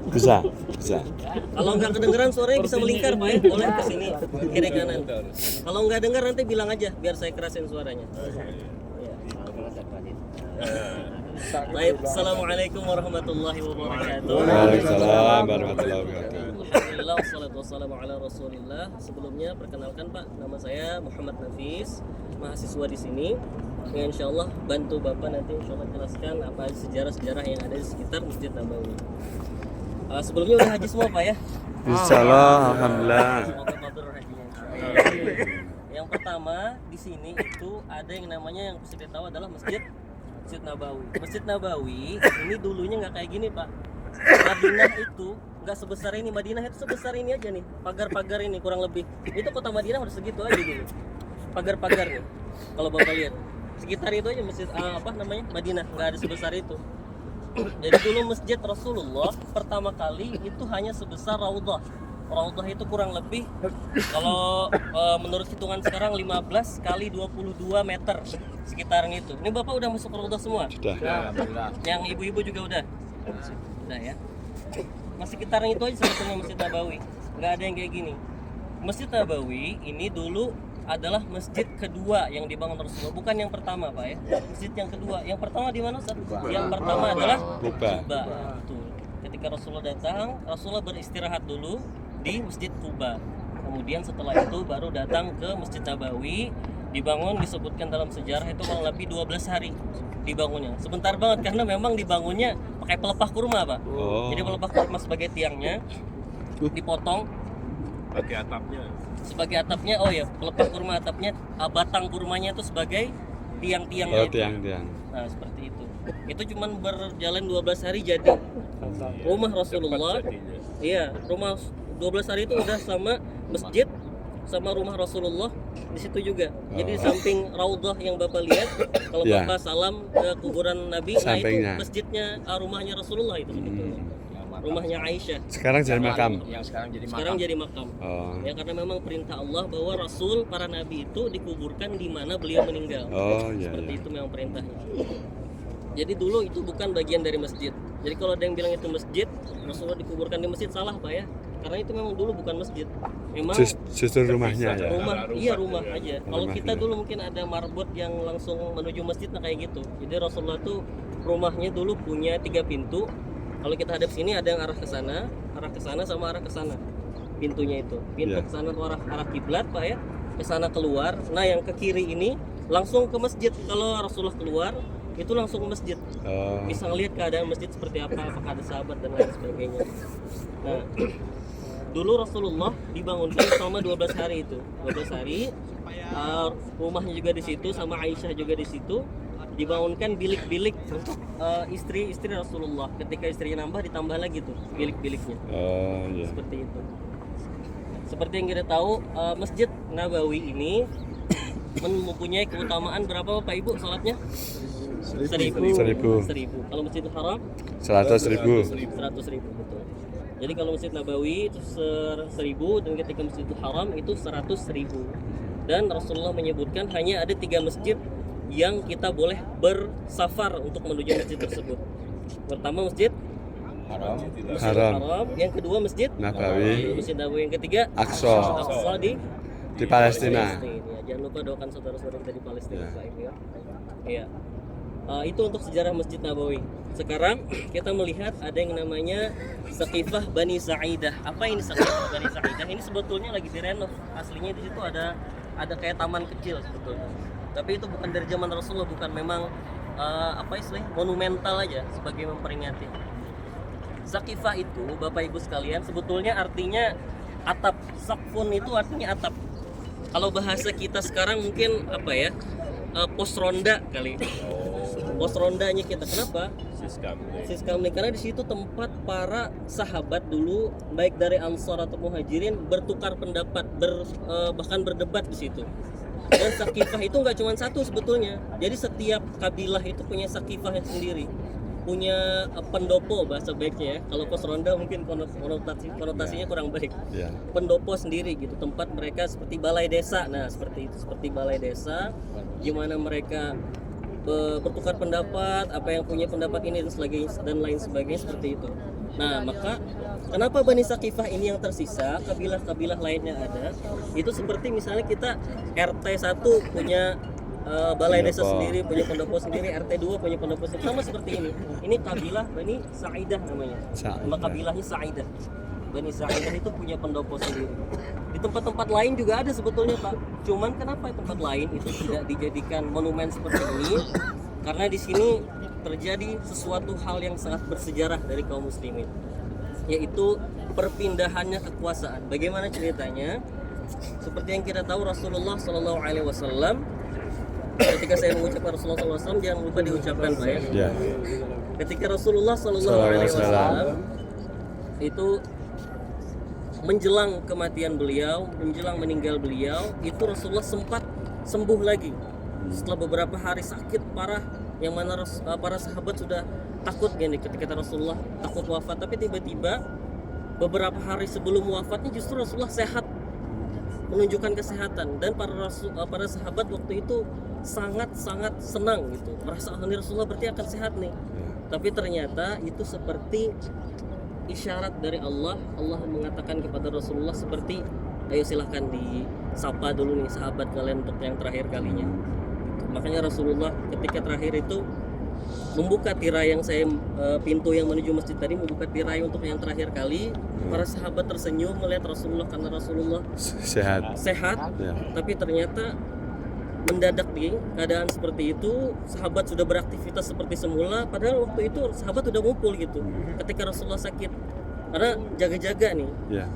Bisa. Kalau nggak kedengeran suaranya bisa melingkar Pak ya, boleh ke sini kiri kanan. Kalau nggak dengar nanti bilang aja biar saya kerasin suaranya. Ya. Baik, assalamualaikum warahmatullahi wabarakatuh. Waalaikumsalam warahmatullahi wabarakatuh. Alhamdulillah, wassalatu wassalamu ala rasulillah. Sebelumnya perkenalkan Pak, nama saya Muhammad Nafis, mahasiswa di sini. Ya, insya Allah bantu Bapak nanti insya Allah jelaskan apa sejarah-sejarah yang ada di sekitar Masjid Nabawi. Sebelumnya udah haji semua Pak ya? Insyaallah, alhamdulillah. Semoga mabrur hajinya. Yang pertama di sini itu ada yang namanya yang saya tahu adalah Masjid Nabawi. Masjid Nabawi ini dulunya nggak kayak gini Pak. Madinah itu nggak sebesar ini. Madinah itu sebesar ini aja nih. Pagar-pagar ini kurang lebih. Itu kota Madinah udah segitu aja dulu. Pagar-pagar nih. Kalau Bapak lihat sekitar itu aja masjid Madinah nggak ada sebesar itu. Jadi dulu masjid Rasulullah pertama kali itu hanya sebesar raudhah. Raudhah itu kurang lebih kalau menurut hitungan sekarang 15 kali 22 meter sekitaran itu. Ini Bapak udah masuk raudhah semua? Sudah. Yang ibu-ibu juga udah? Udah ya. Masih sekitaran itu aja sebetulnya Masjid Nabawi. Nggak ada yang kayak gini. Masjid Nabawi ini dulu adalah masjid kedua yang dibangun Rasulullah, bukan yang pertama Pak ya. Masjid yang kedua. Yang pertama di mana Ustaz? Yang pertama adalah Kuba. Betul. Ketika Rasulullah datang, Rasulullah beristirahat dulu di Masjid Kuba. Kemudian setelah itu baru datang ke Masjid Nabawi, dibangun, disebutkan dalam sejarah itu kurang lebih 12 hari dibangunnya. Sebentar banget karena memang dibangunnya pakai pelepah kurma Pak. Jadi pelepah kurma sebagai tiangnya dipotong sebagai atapnya, oh ya, pelepah kurma atapnya, batang kurmanya itu sebagai tiang-tiangnya. Tiang. Nah, seperti itu. Itu cuman berjalan 12 hari jadi rumah Rasulullah. Iya, rumah 12 hari itu udah sama masjid sama rumah Rasulullah di situ juga. Jadi di samping raudhah yang Bapak lihat, kalau Bapak salam ke kuburan Nabi, sampingnya. nah itu masjidnya, rumahnya Rasulullah itu sebetulnya. Rumahnya Aisyah. Sekarang jadi makam. Sekarang jadi makam. Ya karena memang perintah Allah bahwa Rasul para Nabi itu dikuburkan di mana beliau meninggal. Seperti itu memang perintahnya. Jadi dulu itu bukan bagian dari masjid. Jadi kalau ada yang bilang itu masjid, Rasulullah dikuburkan di masjid, salah Pak ya. Karena itu memang dulu bukan masjid. Memang justru rumahnya ya. Rumah aja. Kalau kita dulu mungkin ada marbot yang langsung menuju masjid, nah kayak gitu. Jadi Rasulullah tuh rumahnya dulu punya 3 pintu. Kalau kita hadap sini ada yang arah ke sana sama arah ke sana. Pintunya itu. Pintu ke sana arah kiblat Pak ya. Ke sana keluar. Nah, yang ke kiri ini langsung ke masjid. Kalau Rasulullah keluar itu langsung ke masjid. Bisa ngelihat keadaan masjid seperti apa, apakah ada sahabat dan lain sebagainya. Nah, dulu Rasulullah dibangunkan selama 12 hari itu. 12 hari. Rumahnya juga di situ, sama Aisyah juga di situ. Dibangunkan bilik-bilik untuk istri-istri Rasulullah. Ketika istrinya nambah, ditambah lagi tuh bilik-biliknya. Seperti itu. Seperti yang kita tahu, Masjid Nabawi ini mempunyai keutamaan berapa Pak Ibu salatnya? 1000. Kalau Masjidil Haram 100.000. 100.000, betul. Jadi kalau Masjid Nabawi itu 1000 dan ketika Masjidil Haram itu 100.000. Dan Rasulullah menyebutkan hanya ada 3 masjid yang kita boleh bersafar untuk menuju masjid tersebut. Pertama Masjid Haram. Yang kedua Masjid Nabawi. Masjid Nabawi. Yang ketiga Aqsa di Palestina. Ya, jangan lupa doakan saudara-saudara kita di Palestina Pak Ibu ya. Iya. Itu untuk sejarah Masjid Nabawi. Sekarang kita melihat ada yang namanya Saqifah Bani Sa'idah. Apa ini Saqifah Bani Sa'idah? Ini sebetulnya lagi direnov. Aslinya di situ ada kayak taman kecil sebetulnya. Tapi itu bukan dari zaman Rasulullah, bukan, memang monumental aja sebagai memperingati. Saqifah itu Bapak Ibu sekalian sebetulnya artinya atap. Saqfun itu artinya atap. Kalau bahasa kita sekarang mungkin pos ronda kali. Pos rondanya kita. Kenapa? Siskamli. Karena di situ tempat para sahabat dulu baik dari Ansar atau Muhajirin bertukar pendapat, bahkan berdebat di situ. Dan Saqifah itu nggak cuma satu sebetulnya. Jadi setiap kabilah itu punya Saqifahnya sendiri, punya pendopo bahasa baiknya ya. Kalau pos ronda mungkin konotasinya kurang baik. Pendopo sendiri gitu, tempat mereka seperti balai desa. Nah seperti itu, seperti balai desa, gimana mereka bertukar pendapat, apa yang punya pendapat ini dan lain sebagainya seperti itu. Nah, maka kenapa Bani Saqifah ini yang tersisa, kabilah-kabilah lainnya ada? Itu seperti misalnya kita RT 1 punya balai desa sendiri, punya pendopo sendiri, RT 2 punya pendopo sendiri, sama seperti ini. Ini kabilah Bani Sa'idah namanya. Nama kabilahnya Sa'idah. Bani Sa'idah itu punya pendopo sendiri. Di tempat-tempat lain juga ada sebetulnya Pak. Cuman kenapa tempat lain itu tidak dijadikan monumen seperti ini? Karena di sini terjadi sesuatu hal yang sangat bersejarah dari kaum muslimin, yaitu perpindahannya kekuasaan. Bagaimana ceritanya? Seperti yang kita tahu, Rasulullah SAW, ketika saya mengucapkan Rasulullah SAW, jangan lupa diucapkan Pak ya. Ya. Ketika Rasulullah SAW itu menjelang kematian beliau, menjelang meninggal beliau, itu Rasulullah sempat sembuh lagi setelah beberapa hari sakit parah, yang mana para sahabat sudah takut gini ketika Rasulullah takut wafat. Tapi tiba-tiba beberapa hari sebelum wafatnya justru Rasulullah sehat, menunjukkan kesehatan, dan para sahabat waktu itu sangat senang gitu, merasa ini Rasulullah berarti akan sehat nih. Tapi ternyata itu seperti isyarat dari Allah. Allah mengatakan kepada Rasulullah seperti, ayo silahkan disapa dulu nih sahabat kalian untuk yang terakhir kalinya. Makanya Rasulullah ketika terakhir itu membuka tirai yang pintu yang menuju masjid tadi, membuka tirai untuk yang terakhir kali. Para sahabat tersenyum melihat Rasulullah karena Rasulullah sehat. Ya. Tapi ternyata mendadak di keadaan seperti itu, sahabat sudah beraktivitas seperti semula, padahal waktu itu sahabat sudah ngumpul gitu ketika Rasulullah sakit, karena jaga-jaga nih. Ya.